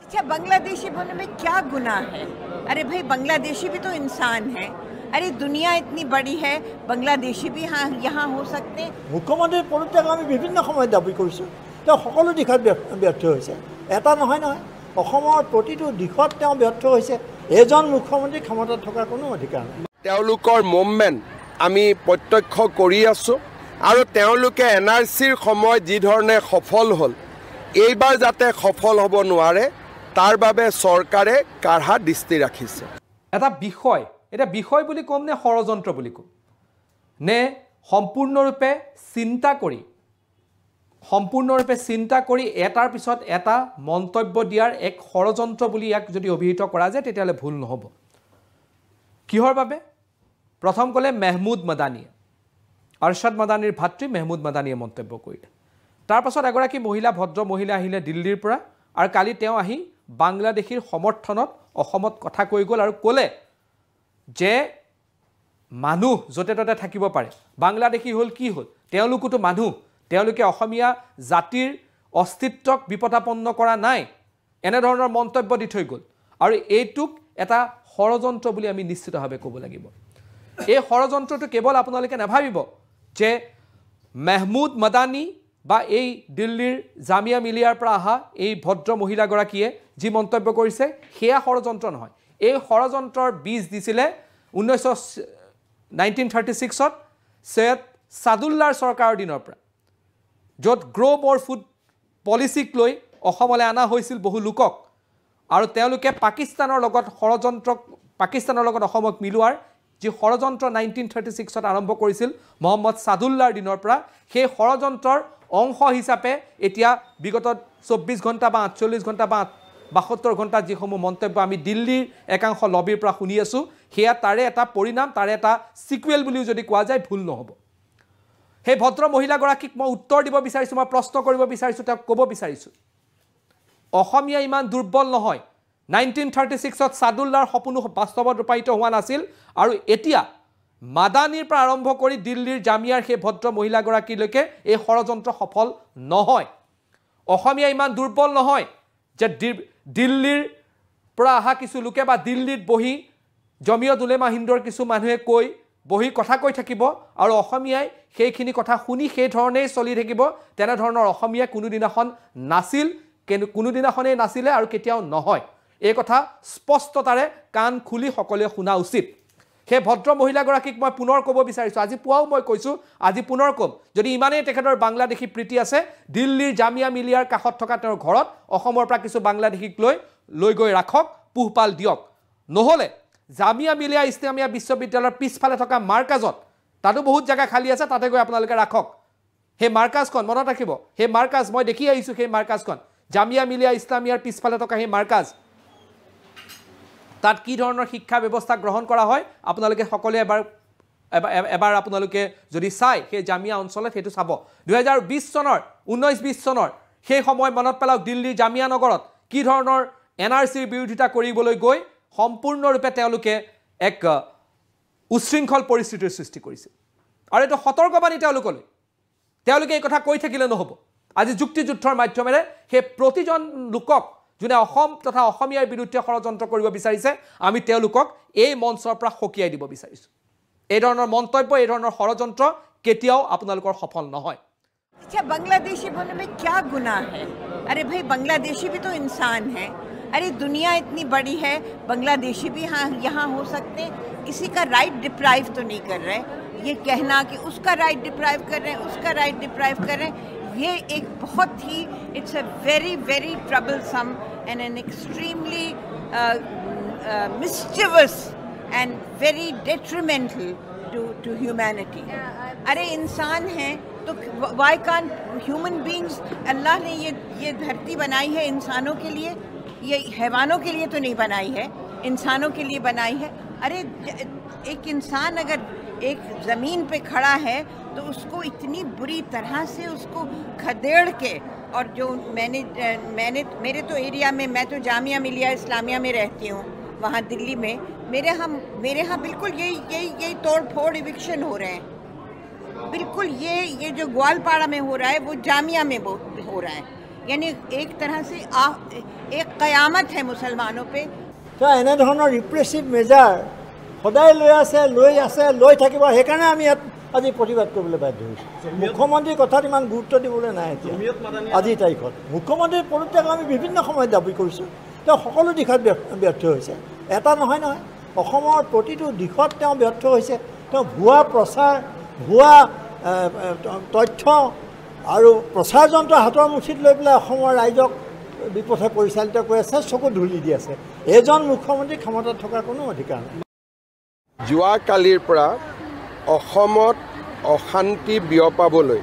अच्छा, बांग्लादेशी बोलने में क्या गुनाह है? अरे भाई, बांग्लादेशी भी तो इंसान है। अरे दुनिया इतनी बड़ी है, बांग्लादेशी भी यहाँ हो सकते हैं। मुख्यमंत्री पदत्याग आमी विभिन्न समय दाबी কৰিছোঁ, তেওঁ সকলো দিশত ব্যৰ্থ হৈছে। এটা নহয় নহয়, অসমৰ প্ৰতিটো দিশত তেওঁ ব্যৰ্থ হৈছে। এজন মুখ্যমন্ত্ৰী ক্ষমতাত থকাৰ কোনো অধিকাৰ নাই। তেওঁলোকৰ মুভমেণ্ট আমি প্ৰত্যক্ষ কৰি আছোঁ আৰু তেওঁলোকে NRCৰ সময় যি ধৰণে সফল হ'ল, এইবাৰ যাতে সফল হ'ব নোৱাৰে তাৰ বাবে চৰকাৰে কাঢ়া দৃষ্টি ৰাখিছে। এটা বিষয়, এটা বিষয় বুলি ক'ম নে ষড়যন্ত্ৰ বুলি ক'ম, নে সম্পূৰ্ণৰূপে চিন্তা কৰি এটাৰ পিছত এটা মন্তব্য দিয়াৰ এক ষড়যন্ত্ৰ বুলি ইয়াক যদি অভিহিত কৰা যায় তেতিয়াহ'লে ভুল নহ'ব। কিহৰ বাবে? প্ৰথম ক'লে মেহমুদ মাদানীয়ে, আৰশ্বাদ মাদানীৰ ভাতৃ মেহমুদ মাদানীয়ে মন্তব্য কৰিলে। তাৰপাছত এগৰাকী মহিলা, ভদ্ৰ মহিলা আহিলে দিল্লীৰ পৰা, আৰু কালি তেওঁ আহি বাংলাদেশীৰ সমৰ্থনত অসমত কথা কৈ গ'ল আৰু ক'লে যে মানুহ য'তে ত'তে থাকিব পাৰে, বাংলাদেশী হ'ল কি হ'ল, তেওঁলোকোতো মানুহ, তেওঁলোকে অসমীয়া জাতিৰ অস্তিত্বক বিপদাপন্ন কৰা নাই, এনেধৰণৰ মন্তব্য দি থৈ গ'ল। আৰু এইটোক এটা ষড়যন্ত্ৰ বুলি আমি নিশ্চিতভাৱে ক'ব লাগিব। এই ষড়যন্ত্ৰটো কেৱল আপোনালোকে নাভাবিব যে মেহমুদ মাদানী বা এই দিল্লীৰ জামিয়া মিলিয়াৰ পৰা অহা এই ভদ্ৰ মহিলাগৰাকীয়ে যি মন্তব্য কৰিছে সেয়া ষড়যন্ত্ৰ নহয়। এই ষড়যন্ত্ৰৰ বীজ দিছিলে 1936ত সৈয়দ সাদুল্লাৰ চৰকাৰৰ দিনৰ পৰা, য'ত গ্ৰ' মোৰ ফুড পলিচিক লৈ অসমলৈ অনা হৈছিল বহু লোকক, আৰু তেওঁলোকে পাকিস্তানৰ লগত অসমক মিলোৱাৰ যি ষড়যন্ত্ৰ 1936ত আৰম্ভ কৰিছিল মহম্মদ সাদুল্লাৰ দিনৰ পৰা, সেই ষড়যন্ত্ৰৰ অংশ হিচাপে এতিয়া বিগত 24 ঘণ্টা বা 48 ঘণ্টা বা 72 ঘণ্টা যিসমূহ মন্তব্য আমি দিল্লীৰ একাংশ লবিৰ পৰা শুনি আছোঁ, সেয়া তাৰে এটা পৰিণাম, তাৰে এটা সিকুৱেল বুলিও যদি কোৱা যায় ভুল নহ'ব। সেই ভদ্ৰ মহিলাগৰাকীক মই উত্তৰ দিব বিচাৰিছোঁ, মই প্ৰশ্ন কৰিব বিচাৰিছোঁ, তেওঁক ক'ব বিচাৰিছোঁ, অসমীয়া ইমান দুৰ্বল নহয়। 1936ত সাদুল্লাৰ সপোনো বাস্তৱত ৰূপায়িত হোৱা নাছিল, আৰু এতিয়া মাদানীৰ পৰা আৰম্ভ কৰি দিল্লীৰ জামিয়াৰ সেই ভদ্ৰ মহিলাগৰাকীলৈকে এই ষড়যন্ত্ৰ সফল নহয়। অসমীয়া ইমান দুৰ্বল নহয় যে দিল্লীৰ পৰা অহা কিছু লোকে বা দিল্লীত বহি জমিয়ত উলেমা হিন্দৰ কিছু মানুহে বহি কথা কৈ থাকিব আৰু অসমীয়াই সেইখিনি কথা শুনি সেই ধৰণেই চলি থাকিব। তেনেধৰণৰ অসমীয়া কোনোদিনাখন নাছিল, কোনোদিনাখনেই নাছিলে আৰু কেতিয়াও নহয়। এই কথা স্পষ্টতাৰে কাণ খুলি সকলোৱে শুনা উচিত। সেই ভদ্ৰ মহিলাগৰাকীক মই পুনৰ ক'ব বিচাৰিছোঁ, আজি পুৱাও মই কৈছোঁ, আজি পুনৰ ক'ম, যদি ইমানেই তেখেতৰ বাংলাদেশী প্ৰীতি আছে, দিল্লীৰ জামিয়া মিলিয়াৰ কাষত থকা তেওঁৰ ঘৰত অসমৰ পৰা কিছু বাংলাদেশীক লৈ গৈ ৰাখক, পোহপাল দিয়ক। নহ'লে জামিয়া মিলিয়া ইছলামিয়া বিশ্ববিদ্যালয়ৰ পিছফালে থকা মাৰ্কাজত, তাতো বহুত জেগা খালী আছে, তাতে গৈ আপোনালোকে ৰাখক। সেই মাৰ্কাজখন মনত ৰাখিব, সেই মাৰ্কাজ মই দেখি আহিছোঁ, সেই মাৰ্কাজখন জামিয়া মিলিয়া ইছলামিয়াৰ পিছফালে থকা সেই মাৰ্কাজ, তাত কি ধৰণৰ শিক্ষা ব্যৱস্থা গ্ৰহণ কৰা হয় আপোনালোকে সকলোৱে এবাৰ আপোনালোকে যদি চাই সেই জামিয়া অঞ্চলত সেইটো চাব। 1920 চনৰ সেই সময় মনত পেলাওক, দিল্লীৰ জামিয়া নগৰত কি ধৰণৰ NRCৰ বিৰোধিতা কৰিবলৈ গৈ সম্পূৰ্ণৰূপে তেওঁলোকে এক উশৃংখল পৰিস্থিতিৰ সৃষ্টি কৰিছিল। আৰু এইটো সতৰ্কবাণী তেওঁলোকে এই কথা কৈ থাকিলে নহ'ব। আজি যুক্তিযুদ্ধৰ মাধ্যমেৰে সেই প্ৰতিজন লোকক যোনে অসম তথা অসমীয়াৰ বিৰুদ্ধে ষড়যন্ত্ৰ কৰিব বিচাৰিছে, আমি তেওঁলোকক এই মঞ্চৰ পৰা সকীয়াই দিব বিচাৰিছোঁ। এই ধৰণৰ মন্তব্য, এই ধৰণৰ ষড়যন্ত্ৰ কেতিয়াও আপোনালোকৰ সফল নহয়। अच्छा, बांग्लादेशी बोलने में क्या गुनाह है? अरे भाई, बांग्लादेशी भी तो इंसान है। अरे दुनिया इतनी बड़ी है, बांग्लादेशी भी यहाँ हो सकते हैं। किसी का राइट डिप्राइव तो नहीं कर रहे। ये कहना कि उसका राइट डिप्राइव कर रहे हैं, उसका राइट डिप्राइव कर रहे हैं, ये एक बहुत ही it's a very very troublesome and an extremely mischievous and very detrimental to humanity. अरे इंसान हैं तो वाई कांट ह्यूमन बींग्स, अल्लाह ने ये धरती बनाई है इंसानों के लिए, ये हैवानों के लिए तो नहीं बनाई है, इंसानों के लिए बनाई है। अरे एक इंसान अगर एक ज़मीन पे खड़ा है तो उसको इतनी बुरी तरह से उसको खदेड़ के, और जो मेरे तो एरिया में, मैं तो जामिया मिलिया इस्लामिया में रहती हूँ, वहाँ दिल्ली में मेरे यहाँ बिल्कुल यही तोड़ फोड़ इविक्शन हो रहे हैं। बिल्कुल ये जो ग्वालपाड़ा में हो रहा है वो जामिया में हो रहा है। यानी एक तरह से एक क़यामत है मुसलमानों पे। তো এনেধৰণৰ ৰিপ্ৰেছিভ মেজাৰ সদায় লৈ থাকিব। সেইকাৰণে আমি ইয়াত আজি প্ৰতিবাদ কৰিবলৈ বাধ্য হৈছোঁ। মুখ্যমন্ত্ৰীৰ কথাত ইমান গুৰুত্ব দিবলৈ নাই এতিয়া আজিৰ তাৰিখত। মুখ্যমন্ত্ৰীৰ পদত্যাগ আমি বিভিন্ন সময়ত দাবী কৰিছোঁ, তেওঁ সকলো দিশত ব্যৰ্থ হৈছে। এটা নহয় অসমৰ প্ৰতিটো দিশত তেওঁ ব্যৰ্থ হৈছে। তেওঁ ভুৱা প্ৰচাৰ, ভুৱা তথ্য আৰু প্ৰচাৰ যন্ত্ৰ হাতৰ মুঠিত লৈ পেলাই অসমৰ ৰাইজক বিপথে পৰিচালিত কৰি আছে, চকু ধুলি দি আছে। এজন মুখ্যমন্ত্ৰী ক্ষমতাত থকাৰ কোনো অধিকাৰ নাই। যোৱাকালিৰ পৰা অসমত অশান্তি বিয়পাবলৈ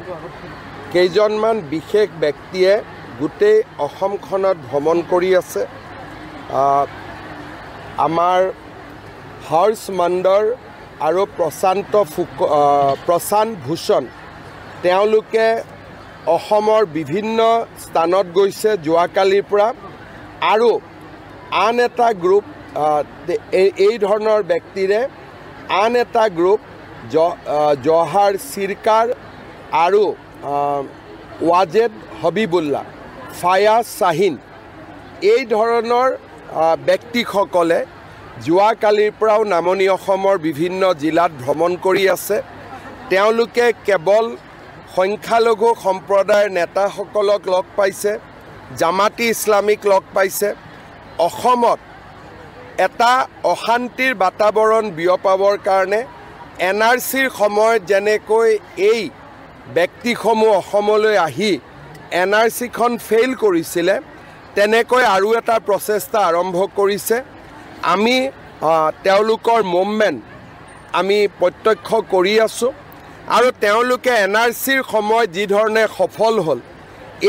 কেইজনমান বিশেষ ব্যক্তিয়ে গোটেই অসমখনত ভ্ৰমণ কৰি আছে। আমাৰ হৰ্ষ মণ্ডল আৰু প্ৰশান্ত ভূষণ তেওঁলোকে অসমৰ বিভিন্ন স্থানত গৈছে যোৱাকালিৰ পৰা। আৰু আন এটা গ্ৰুপ এই ধৰণৰ ব্যক্তিৰে আন এটা গ্ৰুপ জহাৰ চিৰকাৰ আৰু ৱাজেদ হবিবুল্লাহ, ফায়াজ শ্বাহিন এই ধৰণৰ ব্যক্তিসকলে যোৱাকালিৰ পৰাও নামনি অসমৰ বিভিন্ন জিলাত ভ্ৰমণ কৰি আছে। তেওঁলোকে কেৱল সংখ্যালঘু সম্প্ৰদায়ৰ নেতাসকলক লগ পাইছে, জামাতি ইছলামিক লগ পাইছে। অসমত এটা অশান্তিৰ বাতাবৰণ বিয়পাবৰ কাৰণে NRCৰ সময়ত যেনেকৈ এই ব্যক্তিসমূহ অসমলৈ আহি NRCখন ফেইল কৰিছিলে, তেনেকৈ আৰু এটা প্ৰচেষ্টা আৰম্ভ কৰিছে। আমি তেওঁলোকৰ মুভমেণ্ট আমি প্ৰত্যক্ষ কৰি আছোঁ। আৰু তেওঁলোকে NRCৰ সময়ত যি ধৰণে সফল হ'ল,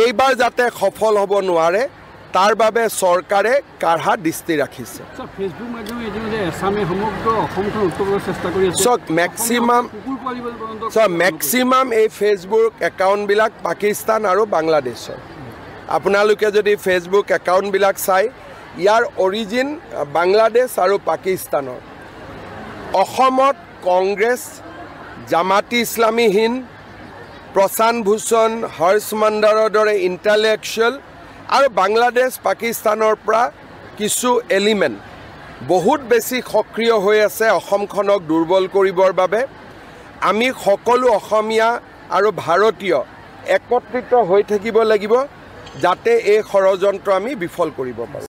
এইবাৰ যাতে সফল হ'ব নোৱাৰে তাৰ বাবে চৰকাৰে কাঢ়া দৃষ্টি ৰাখিছে। মেক্সিমাম এই ফেচবুক একাউণ্টবিলাক পাকিস্তান আৰু বাংলাদেশৰ। আপোনালোকে যদি ফেচবুক একাউণ্টবিলাক চাই, ইয়াৰ অৰিজিন বাংলাদেশ আৰু পাকিস্তানৰ। অসমত কংগ্ৰেছ, জামাতি ইছলামী হিন্দ, প্ৰশান্ত ভূষণ, হৰ্ষ মণ্ডলৰ দৰে ইণ্টেলেকচুৱেল আৰু বাংলাদেশ পাকিস্তানৰ পৰা কিছু এলিমেণ্ট বহুত বেছি সক্ৰিয় হৈ আছে অসমখনক দুৰ্বল কৰিবৰ বাবে। আমি সকলো অসমীয়া আৰু ভাৰতীয় একত্ৰিত হৈ থাকিব লাগিব যাতে এই ষড়যন্ত্ৰ আমি বিফল কৰিব পাৰোঁ।